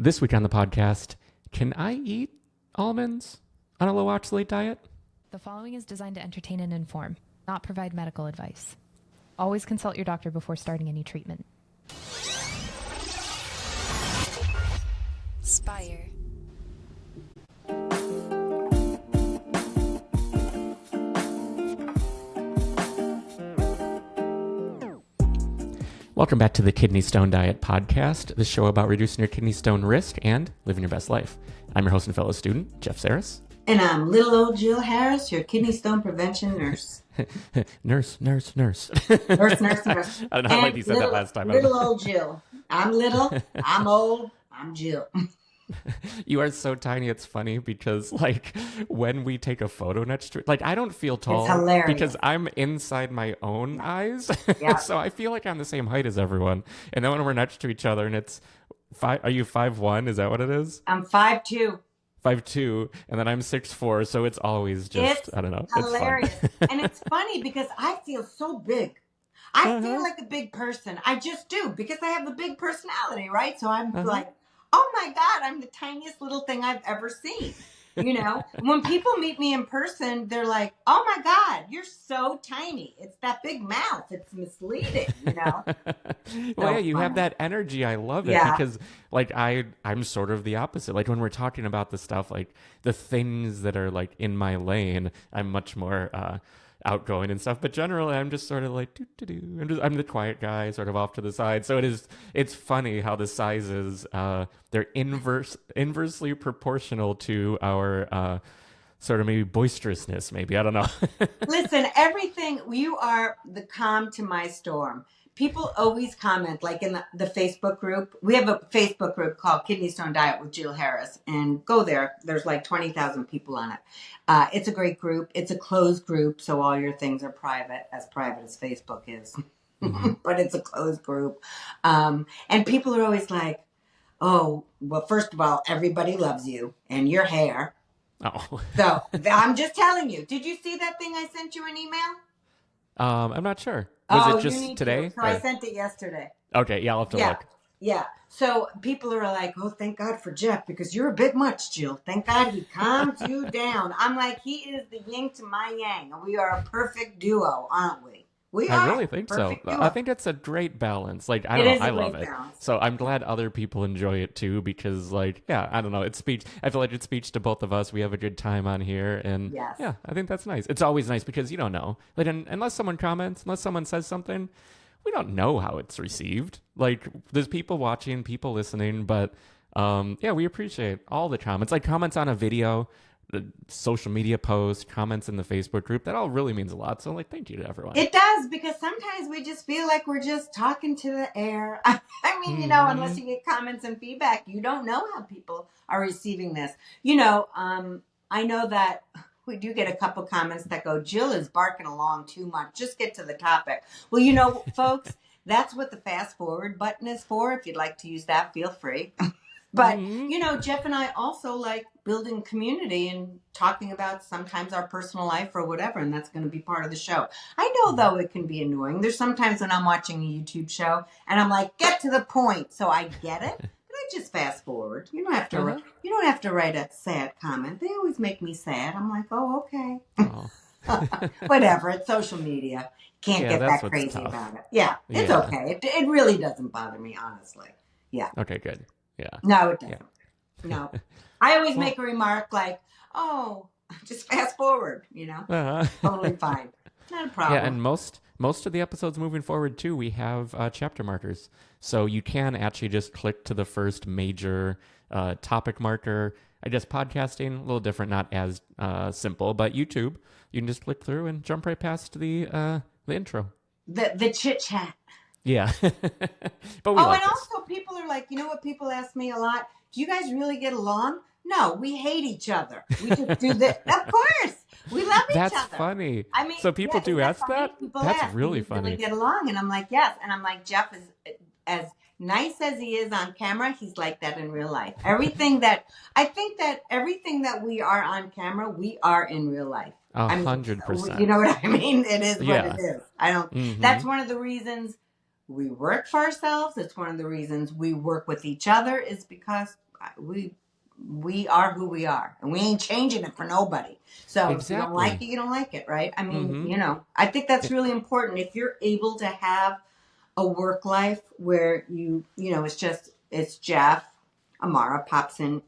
This week on the podcast, can I eat almonds on a low oxalate diet? The following is designed to entertain and inform, not provide medical advice. Always consult your doctor before starting any treatment. Spire. Welcome back to the Kidney Stone Diet Podcast, the show about reducing your kidney stone risk and living your best life. I'm your host and fellow student, Jeff Saris. And I'm little old Jill Harris, your kidney stone prevention nurse. Nurse. Nurse. I don't know how you said that last time. Little old Jill. I'm little, I'm old, I'm Jill. You are so tiny, it's funny because, when we take a photo next to it, I don't feel tall. It's hilarious. Because I'm inside my own eyes. Yeah. So I feel like I'm the same height as everyone. And then when we're next to each other and it's, are you 5'1"? Is that what it is? I'm 5'2". 5'2", and then I'm 6'4", so it's always just, It's I don't know. hilarious. It's fun. And it's funny because I feel so big. I feel like a big person. I just do because I have a big personality, right? So I'm like, oh my God, I'm the tiniest little thing I've ever seen. You know, when people meet me in person, they're like, oh my God, you're so tiny. It's that big mouth. It's misleading, you know? Well, yeah, you have that energy. I love it because I'm sort of the opposite. Like when we're talking about the stuff, like the things that are like in my lane, I'm much more outgoing and stuff, but generally I'm just sort of like I'm the quiet guy, sort of off to the side. So it's funny how the sizes they're inversely proportional to our sort of maybe boisterousness, maybe, I don't know. Listen, you are the calm to my storm. People always comment, like in the Facebook group. We have a Facebook group called Kidney Stone Diet with Jill Harris, and go there. There's like 20,000 people on it. It's a great group. It's a closed group, so all your things are private as Facebook is. But it's a closed group. And people are always like, oh, well, first of all, everybody loves you and your hair. Oh. So I'm just telling you. Did you see that thing I sent you an email? I'm not sure. Was it just today? So I sent it yesterday. Okay, yeah, I'll have to look. Yeah. So people are like, oh, thank God for Jeff because you're a bit much, Jill. Thank God he calms you down. I'm like, he is the yin to my yang. We are a perfect duo, aren't we? I really think so. Duo. I think it's a great balance. I love it. Balance. So I'm glad other people enjoy it too because, I don't know. I feel like it speaks to both of us. We have a good time on here, and yeah, I think that's nice. It's always nice because you don't know, unless someone comments, unless someone says something, we don't know how it's received. There's people watching, people listening, but we appreciate all the comments. Comments on a video, the social media posts, comments in the Facebook group, that all really means a lot. So thank you to everyone. It does, because sometimes we just feel like we're just talking to the air. I mean, unless you get comments and feedback, you don't know how people are receiving this. I know that we do get a couple comments that go, Jill is barking along too much. Just get to the topic. Well, folks, that's what the fast forward button is for. If you'd like to use that, feel free. But, Jeff and I also like building community and talking about sometimes our personal life or whatever, and that's going to be part of the show. I know, though, it can be annoying. There's sometimes when I'm watching a YouTube show and I'm like, get to the point. So I get it, but I just fast forward. You don't have to write a sad comment. They always make me sad. I'm like, oh, okay. Oh. Whatever. It's social media. Can't get that crazy about it. Yeah, it's okay. It really doesn't bother me, honestly. Yeah. Okay, good. Yeah. No, it doesn't. Yeah. No. I always make a remark like, oh, just fast forward, Totally fine. Not a problem. Yeah, and most of the episodes moving forward, too, we have chapter markers. So you can actually just click to the first major topic marker. I guess podcasting, a little different, not as simple, but YouTube, you can just click through and jump right past the intro. The chit-chat. Yeah. But also people are like, what people ask me a lot? Do you guys really get along? No, we hate each other. We just do this. Of course. We love each other. That's funny. I mean, so people do ask that? That's really funny. Really get along. And I'm like, yes. And I'm like, Jeff is as nice as he is on camera. He's like that in real life. I think that everything that we are on camera, we are in real life. 100%. You know what I mean? It is what it is. That's one of the reasons we work for ourselves. It's one of the reasons we work with each other, is because we are who we are, and we ain't changing it for nobody. So if you don't like Exactly. it, you don't like it, right? I mean, Mm-hmm. I think that's really important. If you're able to have a work life where it's Jeff, Amara pops in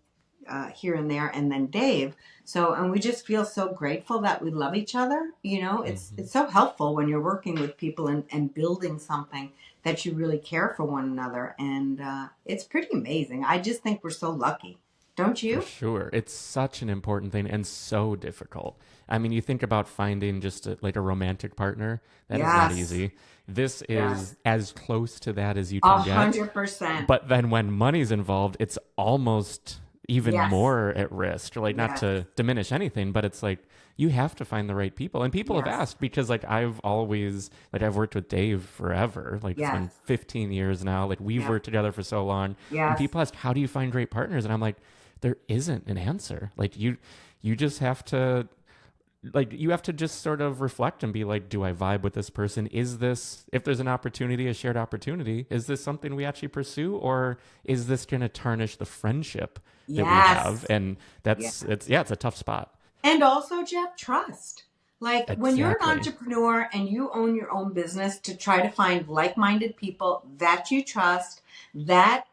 here and there, and then Dave. So, and we just feel so grateful that we love each other. Mm-hmm. It's so helpful when you're working with people and building something that you really care for one another. And it's pretty amazing. I just think we're so lucky. Don't For you? sure. It's such an important thing and so difficult. I mean, you think about finding just like a romantic partner. That is not Yes. easy. This Yes. is as close to that as you can get. 100%. But then when money's involved, it's almost even Yes. more at risk. Like, not Yes. to diminish anything, but it's like you have to find the right people. And people have Yes. asked because, like, I've worked with Dave forever. Like, it's Yes. been 15 years now. Like, we've Yep. worked together for so long. And Yes. people ask, how do you find great partners? And I'm like, there isn't an answer. Like, you just have to, like, you have to just sort of reflect and be like, do I vibe with this person? Is this, if there's an opportunity, a shared opportunity, is this something we actually pursue, or is this going to tarnish the friendship that we have? Yes. And Yeah. it's a tough spot. And also, Jeff, trust. Like when you're an Exactly. entrepreneur and you own your own business, to try to find like-minded people that you trust, that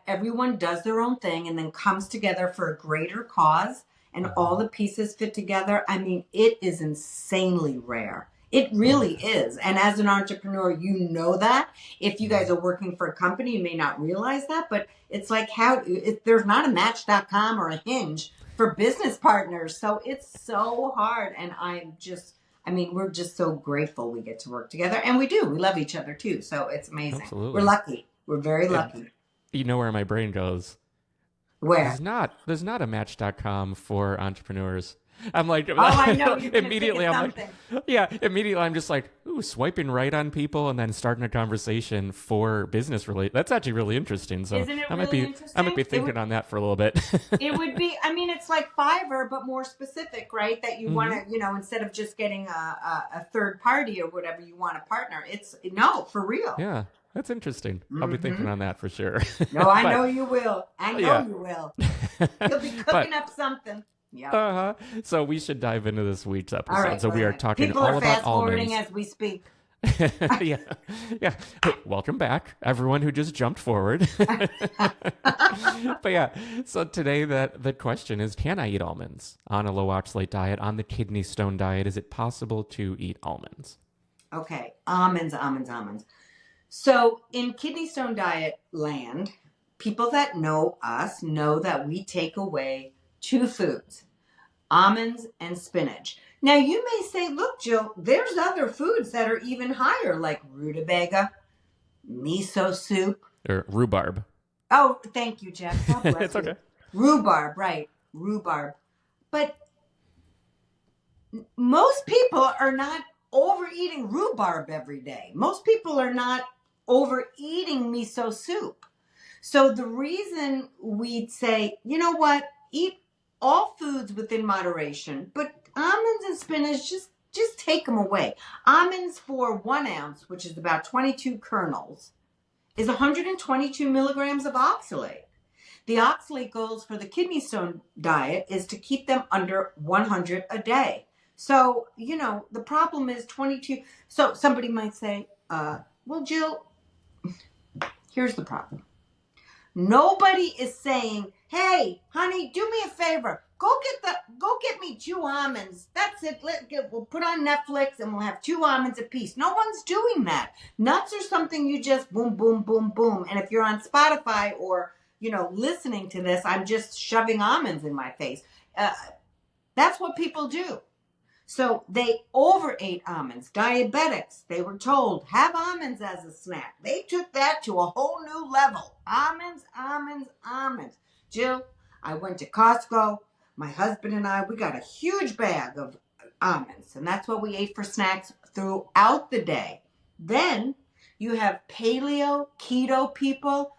everyone does their own thing and then comes together for a greater cause, and all the pieces fit together. I mean, it is insanely rare. It Oh really yeah. is. And as an entrepreneur, you know that. If you guys Mhm. are working for a company, you may not realize that, but it's like there's not a Match.com or a Hinge for business partners. So it's so hard. And we're just so grateful we get to work together. And we do. We love each other too. So it's amazing. We're Absolutely. lucky. We're very It, lucky. you know where my brain goes. Where? There's not a Match.com for entrepreneurs. I'm like, Oh, I know. You're going to think immediately it's I'm like, something. yeah, immediately I'm just like, ooh, swiping right on people and then starting a conversation for business related. That's actually really interesting. So Isn't it I might really be interesting? thinking on that for a little bit. It would be, it's like Fiverr, but more specific, right? That you want Hmm. to, instead of just getting a third party or whatever, you want a partner. No, for real. Yeah, that's interesting. I'll be Mm-hmm. thinking on that for sure. No, I But know you will. I know yeah. you will. You'll be But cooking up something. Yep. uh-huh. So we should dive into this week's All episode. right, So go we are ahead. talking People all are about fast forwarding almonds. as we speak. Yeah, yeah. Welcome back, everyone who just jumped forward. But yeah, so today the question is: can I eat almonds on a low oxalate diet, on the kidney stone diet? Is it possible to eat almonds? Okay, almonds, almonds, almonds. So in kidney stone diet land, people that know us know that we take away two foods: almonds and spinach. Now you may say, look, Jill, there's other foods that are even higher, like rutabaga, miso soup. Or rhubarb? Oh, thank you, Jeff. God bless It's you. okay. Rhubarb, right? Rhubarb. But most people are not overeating rhubarb every day. Most people are not overeating miso soup. So the reason we'd say, you know what, eat all foods within moderation, but almonds and spinach, just take them away. Almonds for 1 ounce, which is about 22 kernels, is 122 milligrams of oxalate. The oxalate goals for the kidney stone diet is to keep them under 100 a day. So, the problem is 22. So somebody might say, well, Jill, here's the problem. Nobody is saying, hey, honey, do me a favor. Go get me 2 almonds. That's it. We'll put on Netflix and we'll have 2 almonds apiece. No one's doing that. Nuts are something you just boom, boom, boom, boom. And if you're on Spotify or, listening to this, I'm just shoving almonds in my face. That's what people do. So they overate almonds. Diabetics, they were told, have almonds as a snack. They took that to a whole new level. Almonds, almonds, almonds. Jill, I went to Costco. My husband and I, we got a huge bag of almonds. And that's what we ate for snacks throughout the day. Then you have paleo, keto people,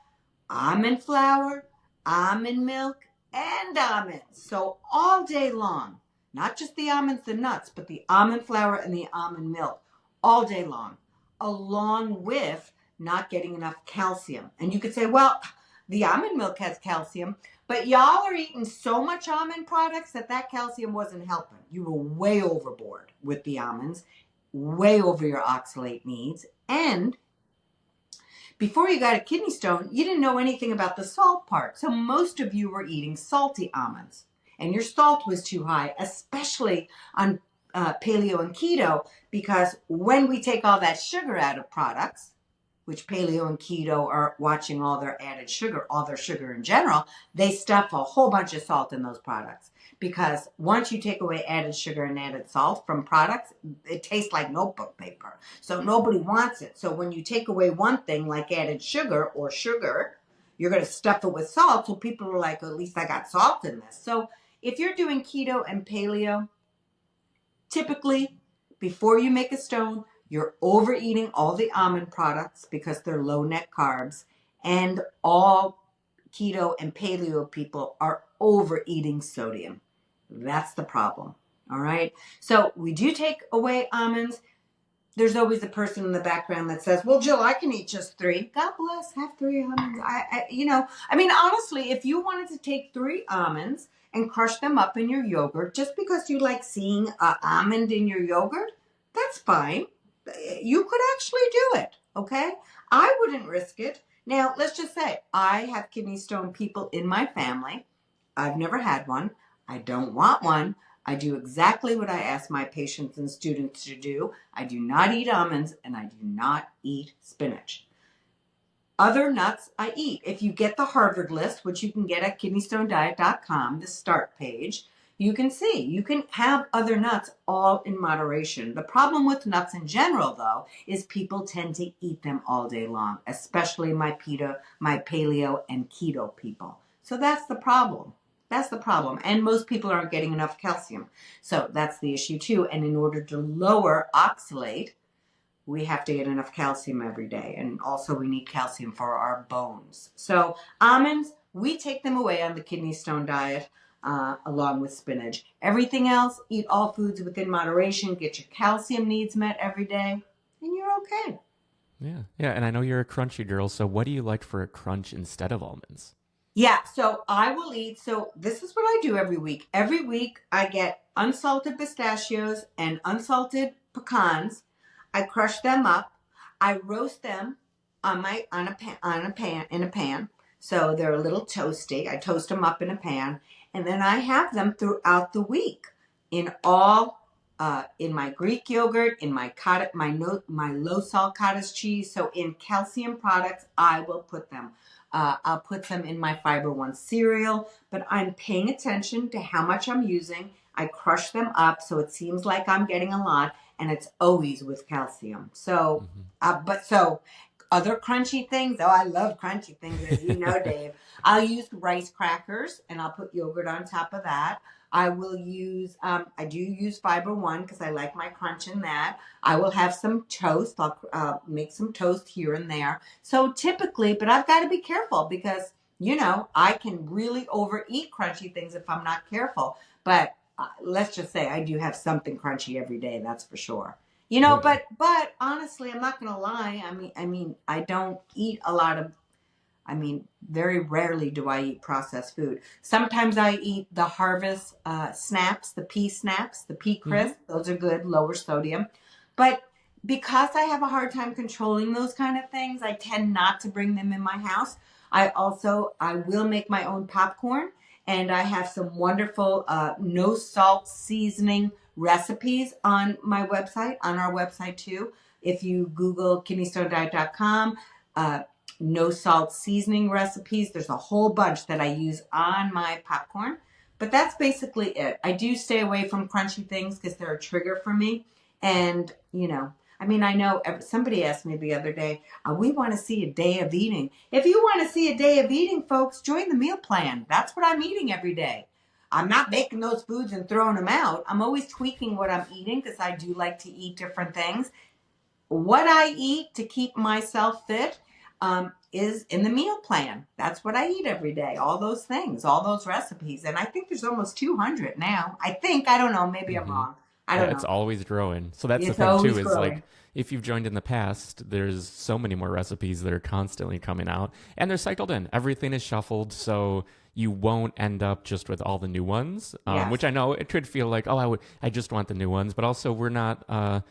almond flour, almond milk, and almonds. So all day long. Not just the almonds, the nuts, but the almond flour and the almond milk all day long, along with not getting enough calcium. And you could say, well, The almond milk has calcium, but y'all are eating so much almond products that calcium wasn't helping. You were way overboard with the almonds, way over your oxalate needs. And before you got a kidney stone, you didn't know anything about the salt part. So most of you were eating salty almonds, and your salt was too high, especially on paleo and keto, because when we take all that sugar out of products, which paleo and keto are watching all their added sugar, all their sugar in general, they stuff a whole bunch of salt in those products. Because once you take away added sugar and added salt from products, it tastes like notebook paper. So nobody wants it. So when you take away one thing like added sugar or sugar, you're going to stuff it with salt. So people are like, at least I got salt in this. So if you're doing keto and paleo, typically before you make a stone, you're overeating all the almond products because they're low net carbs, and all keto and paleo people are overeating sodium. That's the problem. All right. So we do take away almonds. There's always a person in the background that says, well, Jill, I can eat just 3. God bless, have 3 almonds. Honestly, if you wanted to take 3 almonds and crush them up in your yogurt, just because you like seeing an almond in your yogurt, that's fine. You could actually do it, okay? I wouldn't risk it. Now, let's just say I have kidney stone people in my family. I've never had one. I don't want one. I do exactly what I ask my patients and students to do. I do not eat almonds, and I do not eat spinach. Other nuts I eat. If you get the Harvard list, which you can get at kidneystonediet.com, the start page, you can see. You can have other nuts all in moderation. The problem with nuts in general, though, is people tend to eat them all day long, especially my paleo and keto people. So that's the problem. That's the problem. And most people aren't getting enough calcium. So that's the issue too. And in order to lower oxalate, we have to get enough calcium every day. And also we need calcium for our bones. So almonds, we take them away on the kidney stone diet along with spinach. Everything else, eat all foods within moderation. Get your calcium needs met every day. And you're okay. Yeah. And I know you're a crunchy girl. So what do you like for a crunch instead of almonds? Yeah, so I will eat. So this is what I do every week. Every week I get unsalted pistachios and unsalted pecans. I crush them up. I roast them in a pan. So they're a little toasty. I toast them up in a pan, and then I have them throughout the week in my Greek yogurt, in my low salt cottage cheese. So in calcium products, I will put them. I'll put them in my Fiber One cereal, but I'm paying attention to how much I'm using. I crush them up so it seems like I'm getting a lot, and it's always with calcium. So, so other crunchy things. Oh, I love crunchy things, as you know, Dave. I'll use rice crackers, and I'll put yogurt on top of that. I will use, I do use Fiber One because I like my crunch in that. I will have some toast. I'll make some toast here and there. So typically, but I've got to be careful because, I can really overeat crunchy things if I'm not careful. But let's just say I do have something crunchy every day. That's for sure. But honestly, I'm not going to lie. I don't eat a lot of, very rarely do I eat processed food. Sometimes I eat the Harvest snaps, the pea crisp. Those are good, lower sodium. But because I have a hard time controlling those kind of things, I tend not to bring them in my house. I will make my own popcorn, and I have some wonderful no salt seasoning recipes on my website, on our website too. If you Google kidneystonediet.com, no salt seasoning recipes, there's a whole bunch that I use on my popcorn. But that's basically it. I do stay away from crunchy things because they're a trigger for me. And, I know somebody asked me the other day, we want to see a day of eating. If you want to see a day of eating, folks, join the meal plan. That's what I'm eating every day. I'm not making those foods and throwing them out. I'm always tweaking what I'm eating because I do like to eat different things. What I eat to keep myself fit is in the meal plan. That's what I eat every day. All those things, all those recipes. And I think there's almost 200 now. I don't know. Maybe I'm wrong. I Yeah, don't it's know. always growing. So that's the It's thing too, always is growing. like if you've joined in the past, there's so many more recipes that are constantly coming out and they're cycled in. Everything is shuffled, so you won't end up just with all the new ones. Yes. Which I know it could feel like, oh, I just want the new ones, but also we're not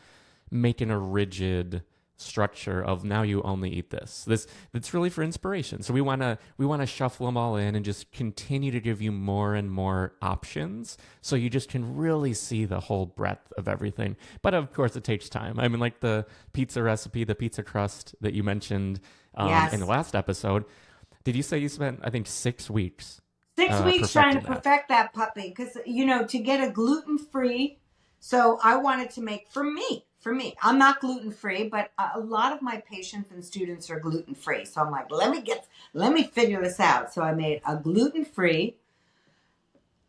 making a rigid structure of now you only eat this. That's really for inspiration. So we wanna shuffle them all in and just continue to give you more and more options so you just can really see the whole breadth of everything. But of course it takes time. I mean, like the pizza recipe, the pizza crust that you mentioned in the Yes. last episode. Did you say you spent, I think, 6 weeks 6 weeks trying to perfecting that? perfect that puppy because to get a gluten-free. So I wanted to make for me. I'm not gluten-free, but a lot of my patients and students are gluten-free. So I'm like, let me figure this out. So I made a gluten-free,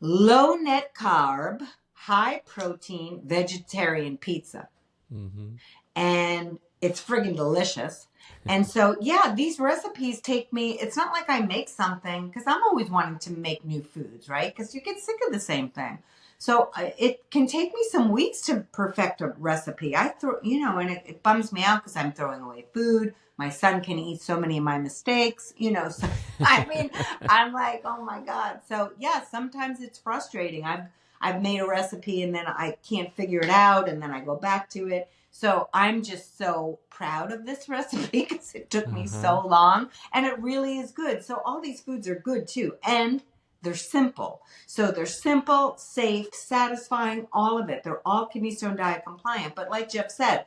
low net carb, high protein vegetarian pizza. Mm-hmm. And it's friggin' delicious. And so, yeah, these recipes take me, it's not like I make something, because I'm always wanting to make new foods, right? Because you get sick of the same thing. So it can take me some weeks to perfect a recipe. And it bums me out because I'm throwing away food. My son can eat so many of my mistakes. So, I mean, I'm like, oh my God. So, yeah, sometimes it's frustrating. I've made a recipe and then I can't figure it out, and then I go back to it. So I'm just so proud of this recipe because it took me Uh-huh. so long, and it really is good. So all these foods are good too, and they're simple. So they're simple, safe, satisfying, all of it. They're all kidney stone diet compliant. But like Jeff said,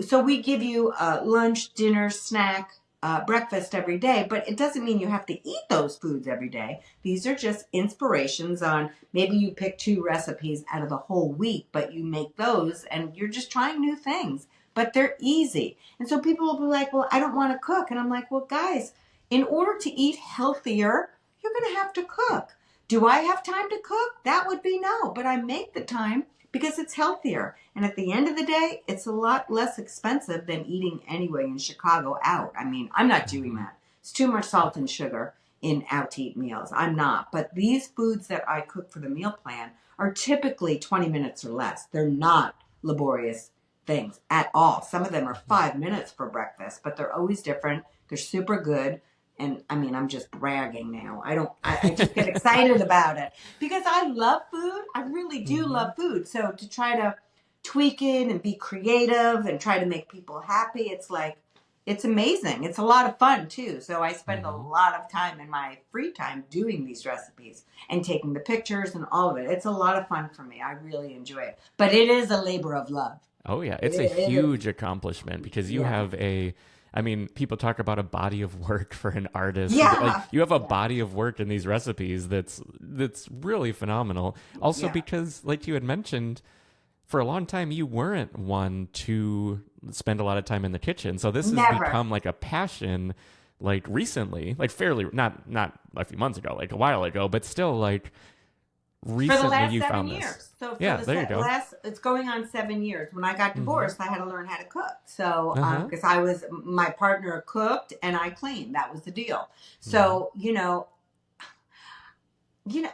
so we give you lunch, dinner, snack, breakfast every day, but it doesn't mean you have to eat those foods every day. These are just inspirations on maybe you pick 2 recipes out of the whole week, but you make those and you're just trying new things, but they're easy. And so people will be like, well, I don't want to cook. And I'm like, well, guys, in order to eat healthier, you're going to have to cook. Do I have time to cook? That would be no, but I make the time because it's healthier. And at the end of the day, it's a lot less expensive than eating anyway in Chicago out. I mean, I'm not doing Mm-hmm. that. It's too much salt and sugar in out to eat meals. I'm not. But these foods that I cook for the meal plan are typically 20 minutes or less. They're not laborious things at all. Some of them are 5 minutes for breakfast, but they're always different. They're super good. And I mean, I'm just bragging now. I just get excited about it because I love food. I really do Mm-hmm. love food. So to try to tweak it and be creative and try to make people happy, it's amazing. It's a lot of fun too. So I spend a Mm-hmm. lot of time in my free time doing these recipes and taking the pictures and all of it. It's a lot of fun for me. I really enjoy it. But it is a labor of love. Oh yeah, It, it's a it is. huge accomplishment because you Yeah. have I mean, people talk about a body of work for an artist. Like Yeah. you have a Yeah. body of work in these recipes that's really phenomenal. Also Yeah. because like you had mentioned, for a long time you weren't one to spend a lot of time in the kitchen. So this has Never. become like a passion like recently, like fairly not a few months ago, like a while ago, but still like For the recently last you 7 found this. years. So for Yeah, the there you go. last, it's going on 7 years. When I got Mhm. divorced, I had to learn how to cook. So, Uh-huh. because my partner cooked and I cleaned. That was the deal. Mhm. So,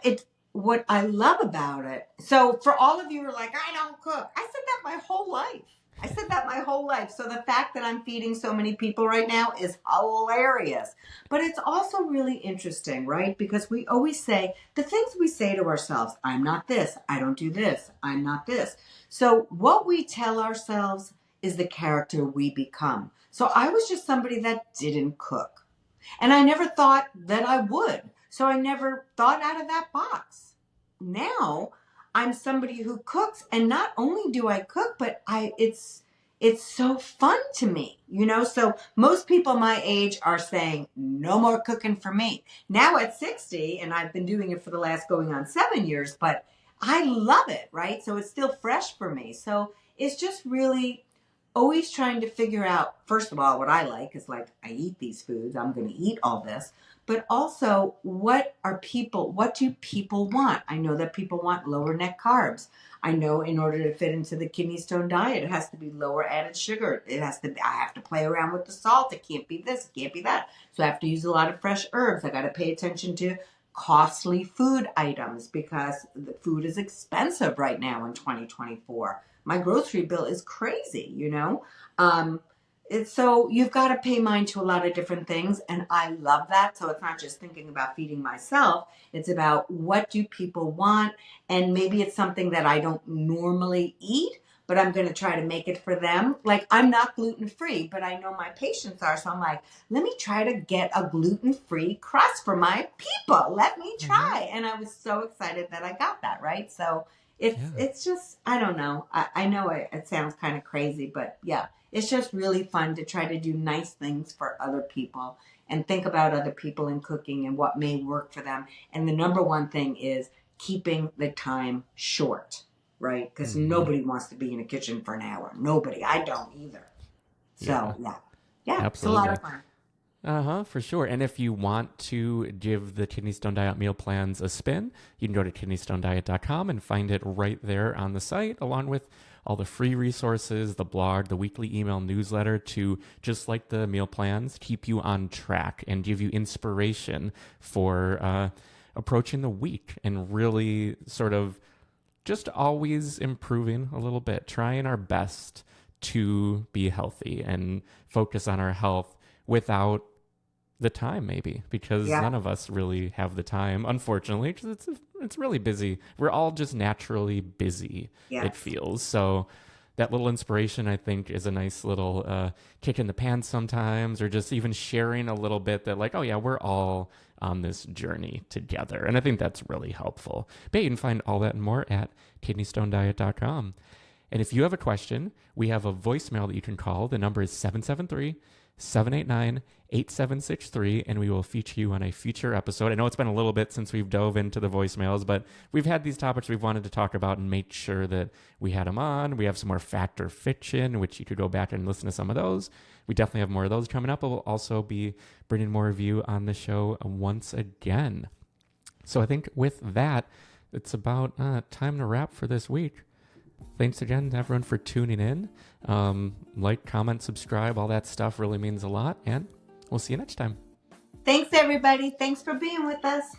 it's what I love about it. So for all of you who are like, I don't cook. I said that my whole life. I said that my whole life. So the fact that I'm feeding so many people right now is hilarious. But it's also really interesting, right? Because we always say the things we say to ourselves, I'm not this, I don't do this, I'm not this. So what we tell ourselves is the character we become. So I was just somebody that didn't cook. And I never thought that I would. So I never thought out of that box. Now I'm somebody who cooks, and not only do I cook, but it's so fun to me. So most people my age are saying no more cooking for me. Now at 60, and I've been doing it for the last going on 7 years, but I love it, right? So it's still fresh for me. So it's just really always trying to figure out, first of all, what I like is like, I eat these foods, I'm going to eat all this, but also what do people want? I know that people want lower net carbs. I know in order to fit into the kidney stone diet, it has to be lower added sugar. I have to play around with the salt. It can't be this, it can't be that. So I have to use a lot of fresh herbs. I got to pay attention to costly food items because the food is expensive right now in 2024. My grocery bill is crazy, you know? So you've got to pay mind to a lot of different things. And I love that. So it's not just thinking about feeding myself. It's about what do people want? And maybe it's something that I don't normally eat, but I'm going to try to make it for them. Like, I'm not gluten-free, but I know my patients are. So I'm like, let me try to get a gluten-free crust for my people. Let me try. And I was so excited that I got that, right? So it's just, I don't know. I know it sounds kind of crazy, but yeah, it's just really fun to try to do nice things for other people and think about other people in cooking and what may work for them. And the number one thing is keeping the time short, right? Because nobody wants to be in a kitchen for an hour. Nobody. I don't either. So yeah, absolutely. It's a lot of fun. For sure. And if you want to give the Kidney Stone Diet meal plans a spin, you can go to kidneystonediet.com and find it right there on the site, along with all the free resources, the blog, the weekly email newsletter to, just like the meal plans, keep you on track and give you inspiration for approaching the week and really sort of just always improving a little bit, trying our best to be healthy and focus on our health without the time, maybe, because none of us really have the time, unfortunately, because it's really busy. We're all just naturally busy, it feels. So that little inspiration, I think, is a nice little kick in the pants sometimes, or just even sharing a little bit that, like, oh yeah, we're all on this journey together. And I think that's really helpful. But you can find all that and more at kidneystonediet.com. And if you have a question, we have a voicemail that you can call. The number is 773-789-8763, and we will feature you on a future episode. I know it's been a little bit since we've dove into the voicemails, but we've had these topics we've wanted to talk about and make sure that we had them on. We have some more fact or fiction, which you could go back and listen to some of those. We definitely have more of those coming up, but we'll also be bringing more of you on the show once again. So I think with that, it's about time to wrap for this week. Thanks again to everyone for tuning in. Like, comment, subscribe, all that stuff really means a lot. And we'll see you next time. Thanks, everybody. Thanks for being with us.